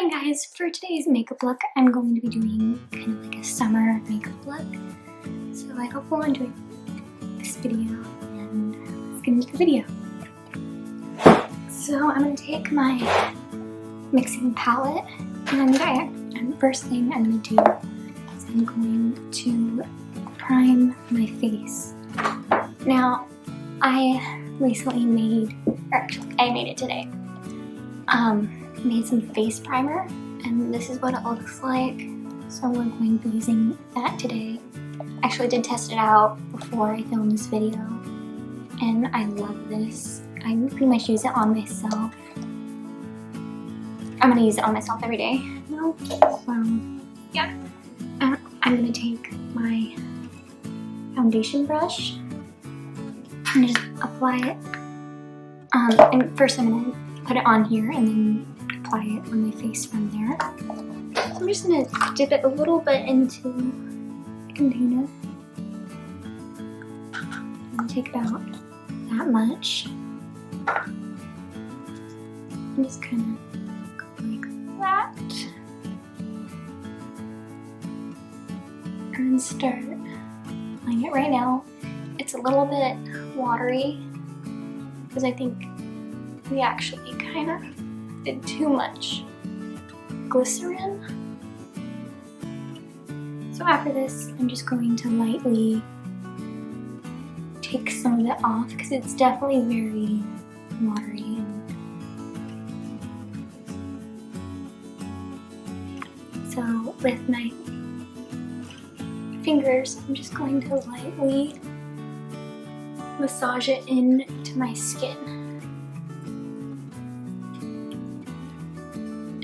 Hi guys, for today's makeup look, I'm going to be doing kind of like a summer makeup look. So I hope you'll enjoy this video and let's get into the video. So I'm going to take my mixing palette and first thing I'm going to do is I'm going to prime my face. Now, I recently made, or actually I made it today. Made some face primer and this is what it looks like. So we're going to be using that today. I actually did test it out before I filmed this video and I love this. I pretty much use it on myself. I'm gonna use it on myself every day now. So yeah, I'm gonna take my foundation brush and just apply it. And first I'm gonna put it on here and then apply it on my face from there. So I'm just gonna dip it a little bit into the container and take about that much. And just kind of go like that. And then start applying it. Right now, it's a little bit watery because I think we actually kind of did too much glycerin. So after this, I'm just going to lightly take some of it off because it's definitely very watery. So with my fingers, I'm just going to lightly massage it into my skin.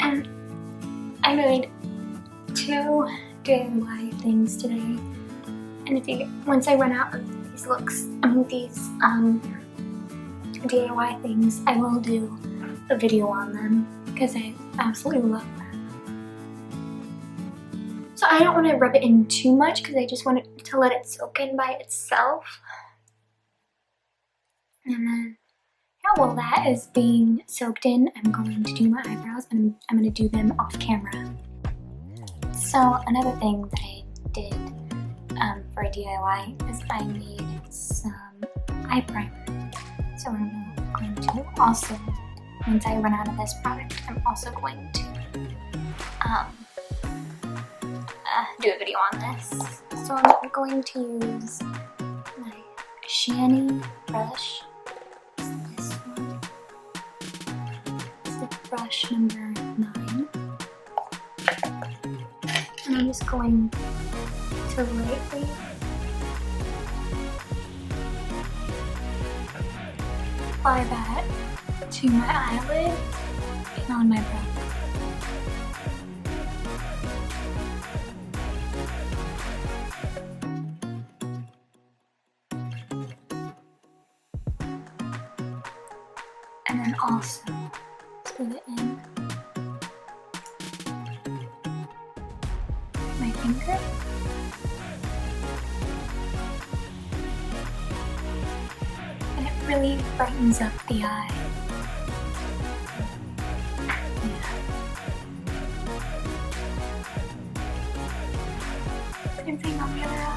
And I made 2 DIY things today, and once I run out of these DIY things, I will do a video on them because I absolutely love them. So I don't want to rub it in too much because I just want it to let it soak in by itself. And then while that is being soaked in, I'm going to do my eyebrows and I'm going to do them off camera. So another thing that I did for a DIY is I made some eye primer. So I'm going to also, once I run out of this product, I'm also going to do a video on this. So I'm going to use my Shani brush. Brush number 9, and I'm just going to lightly apply that to my eyelid and on my brow. And then also put it in my finger. And it really brightens up the eye. Yeah. Same thing on the other eye.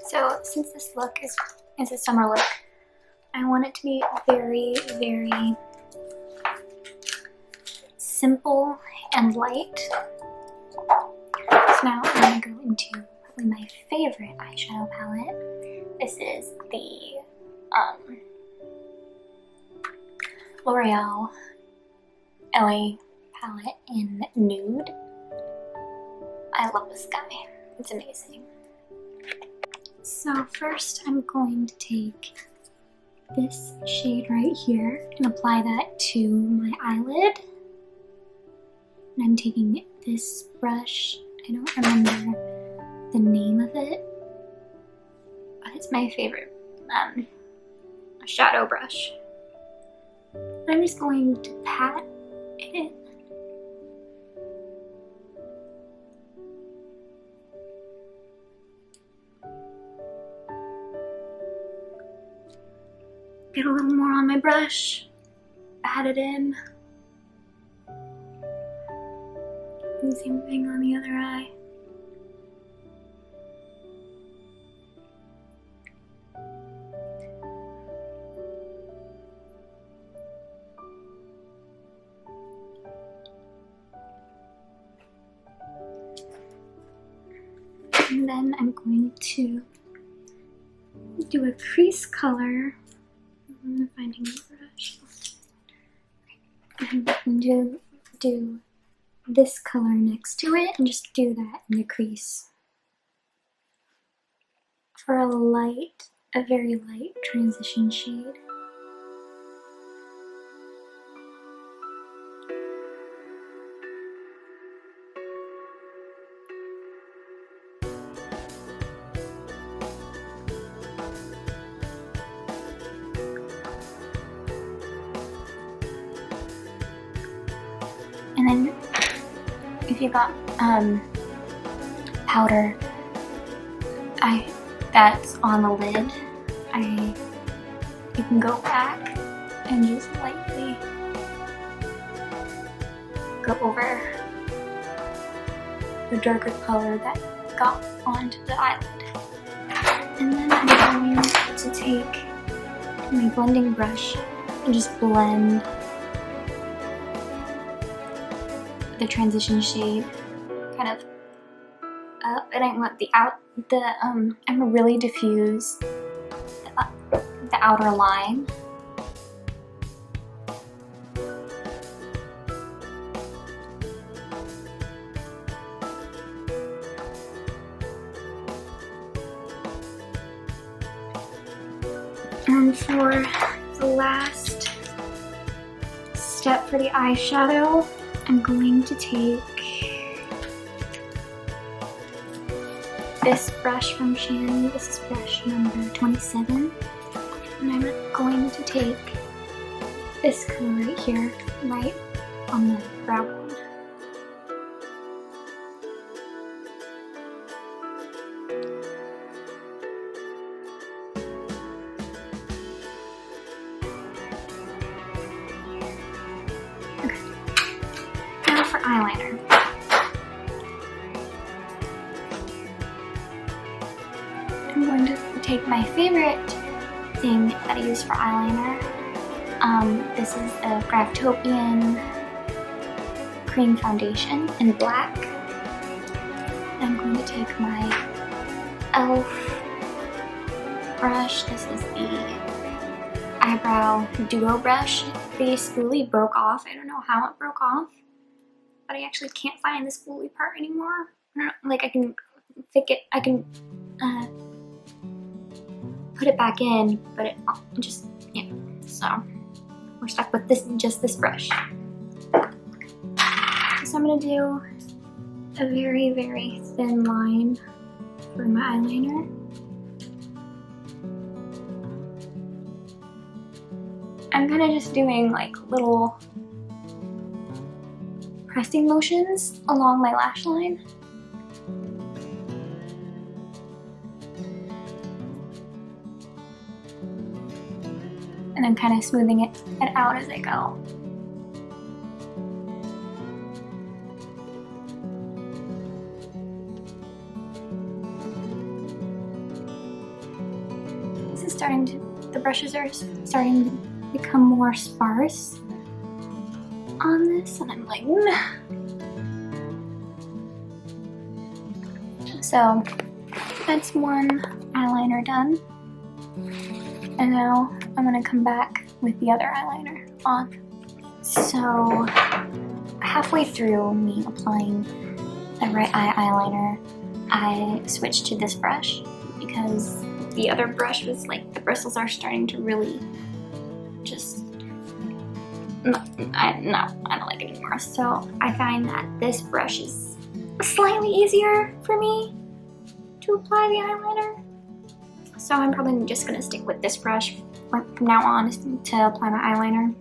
So since this look is a summer look, I want it to be very, very simple and light. So now I'm going to go into probably my favorite eyeshadow palette. This is the L'Oreal LA palette in Nude. I love this guy. It's amazing. So first I'm going to take this shade right here and apply that to my eyelid. And I'm taking this brush, I don't remember the name of it, but it's my favorite shadow brush. I'm just going to pat it. Get a little more on my brush, pat it in. And same thing on the other eye. And then I'm going to do a crease color. I'm finding the brush. I'm going to do this color next to it and just do that in the crease for a very light transition shade. And then if you got powder that's on the lid, you can go back and just lightly go over the darker color that got onto the eyelid. And then I'm going to take my blending brush and just blend the transition shade kind of up, and I want I'm gonna really diffuse the outer line. And for the last step for the eyeshadow, I'm going to take this brush from Shanny. This is brush number 27. And I'm going to take this color right here, right on the brow bone. Okay. Now for eyeliner. I'm going to take my favorite thing that I use for eyeliner. This is a Graftopian cream foundation in black. I'm going to take my e.l.f. brush. This is the eyebrow duo brush. The spoolie broke off. I don't know how it broke off, but I actually can't find the spoolie part anymore. I don't know, like I can put it back in, but it just, yeah. So we're stuck with just this brush. So I'm gonna do a very, very thin line for my eyeliner. I'm kind of just doing like little pressing motions along my lash line. And I'm kind of smoothing it out as I go. The brushes are starting to become more sparse on this, and I'm like, so that's one eyeliner done. And now I'm gonna come back with the other eyeliner on. So halfway through me applying the right eye eyeliner, I switched to this brush because the other brush was like, the bristles are starting to really just, I don't like it anymore. So I find that this brush is slightly easier for me to apply the eyeliner. So I'm probably just gonna stick with this brush from now on to apply my eyeliner.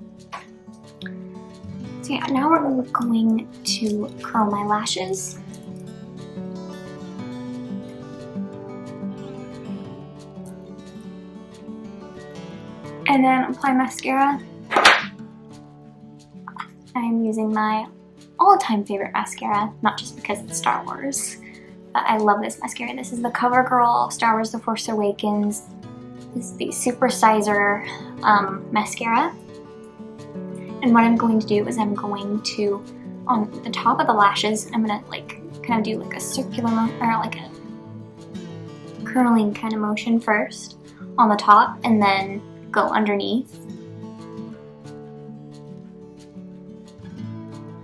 So yeah, now we're going to curl my lashes. And then apply mascara. I'm using my all-time favorite mascara, not just because it's Star Wars, but I love this mascara. This is the CoverGirl Star Wars The Force Awakens. This is the Super Sizer mascara. And what I'm going to do is I'm going to, on the top of the lashes, I'm gonna like kind of do like a circular or like a curling kind of motion first on the top, and then go underneath.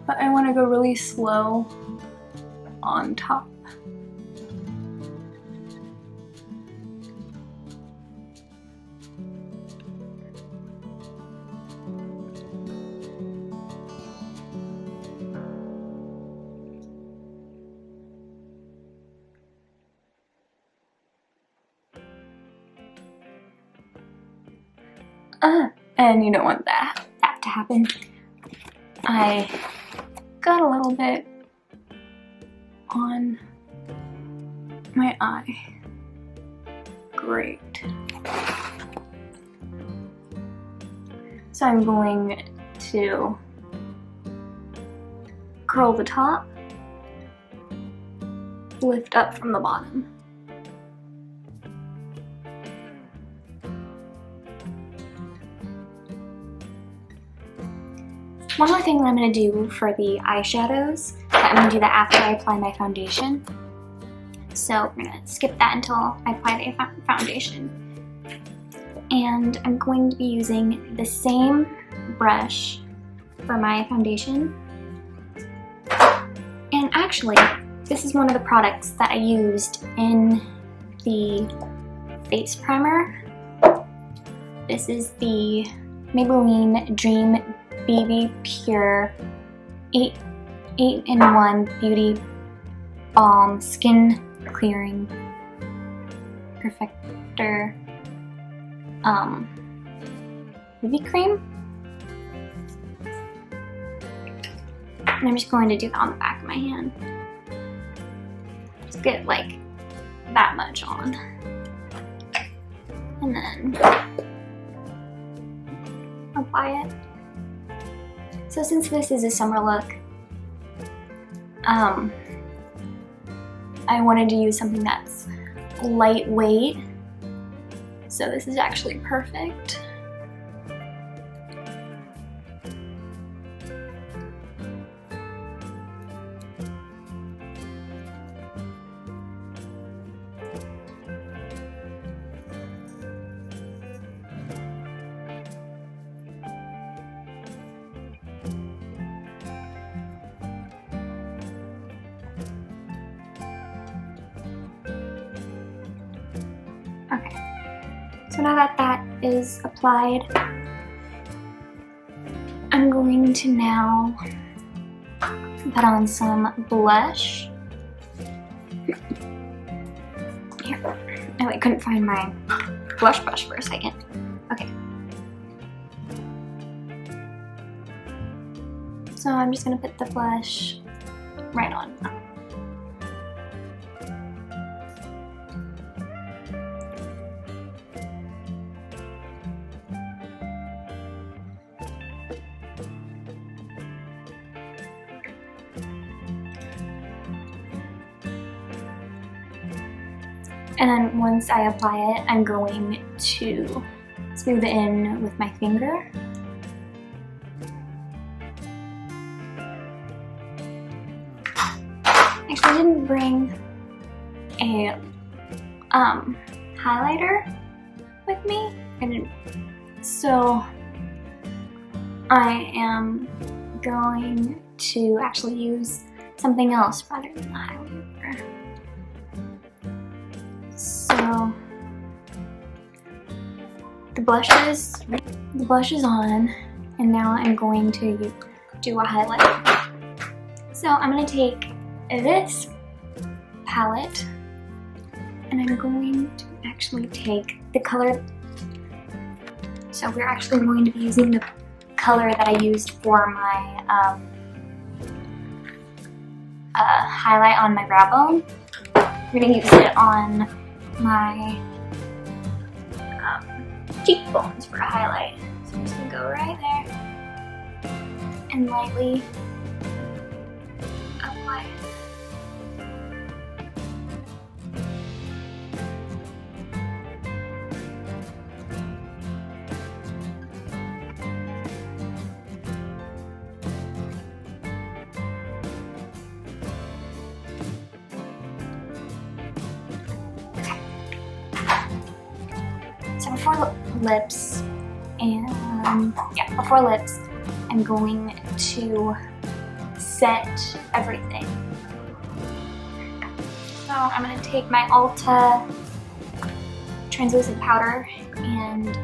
But I want to go really slow on top. And you don't want that to happen. I got a little bit on my eye. Great. So I'm going to curl the top, lift up from the bottom. One more thing that I'm going to do for the eyeshadows, I'm going to do that after I apply my foundation. So I'm going to skip that until I apply the foundation. And I'm going to be using the same brush for my foundation. And actually, this is one of the products that I used in the face primer. This is the Maybelline Dream BB Pure 8-in-1 Beauty Balm Skin Clearing Perfector BB Cream. And I'm just going to do that on the back of my hand. Just get like that much on. And then apply it. So since this is a summer look, I wanted to use something that's lightweight. So this is actually perfect. Okay, so now that that is applied, I'm going to now put on some blush. Here. Oh, I couldn't find my blush brush for a second. Okay. So I'm just gonna put the blush right on. And then once I apply it, I'm going to smooth it in with my finger. Actually, I didn't bring a highlighter with me, so I am going to actually use something else rather than the highlighter. So the blush is on, and now I'm going to do a highlight. So I'm going to take this palette, and I'm going to actually take the color. So we're actually going to be using the color that I used for my highlight on my brow bone. I'm gonna use it on my cheekbones for a highlight. So I'm just gonna go right there and lightly apply it. So before lips, I'm going to set everything. So I'm going to take my Ulta translucent powder and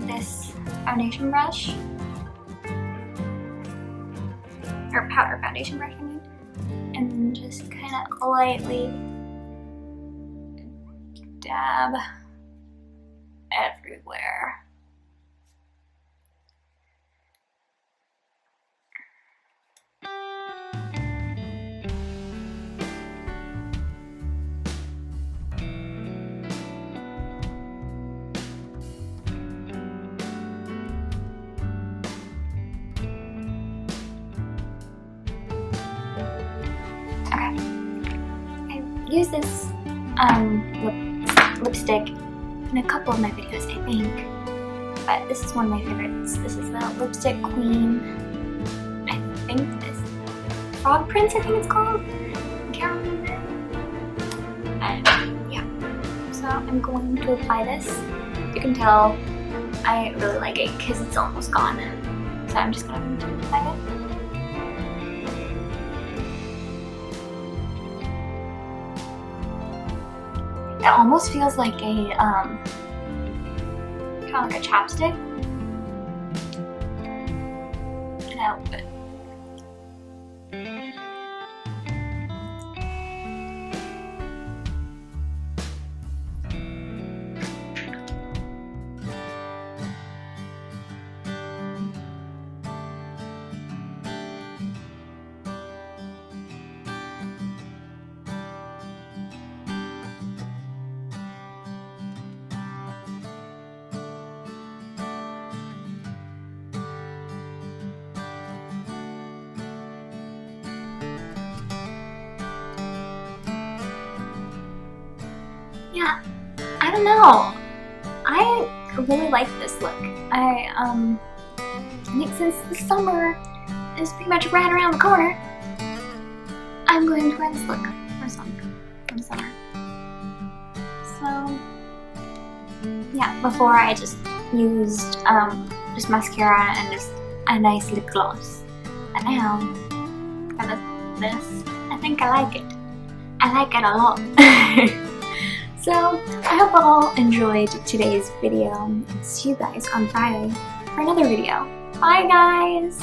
this foundation brush, or powder foundation brush, I mean, and then just kind of lightly dab everywhere. Okay, I use this lipstick in a couple of my videos, I think, but this is one of my favorites. This is the Lipstick Queen, I think this Frog Prince, I think it's called. I can't remember. And yeah, so I'm going to apply this. You can tell I really like it because it's almost gone. So I'm just going to apply it. It almost feels like a kind of like a chapstick, and I love it. Yeah, I don't know. I really like this look. I think since the summer is pretty much right around the corner, I'm going to wear this look for the summer. So yeah, before I just used just mascara and just a nice lip gloss, and now I got this. I think I like it. I like it a lot. So, I hope you all enjoyed today's video. See you guys on Friday for another video. Bye guys!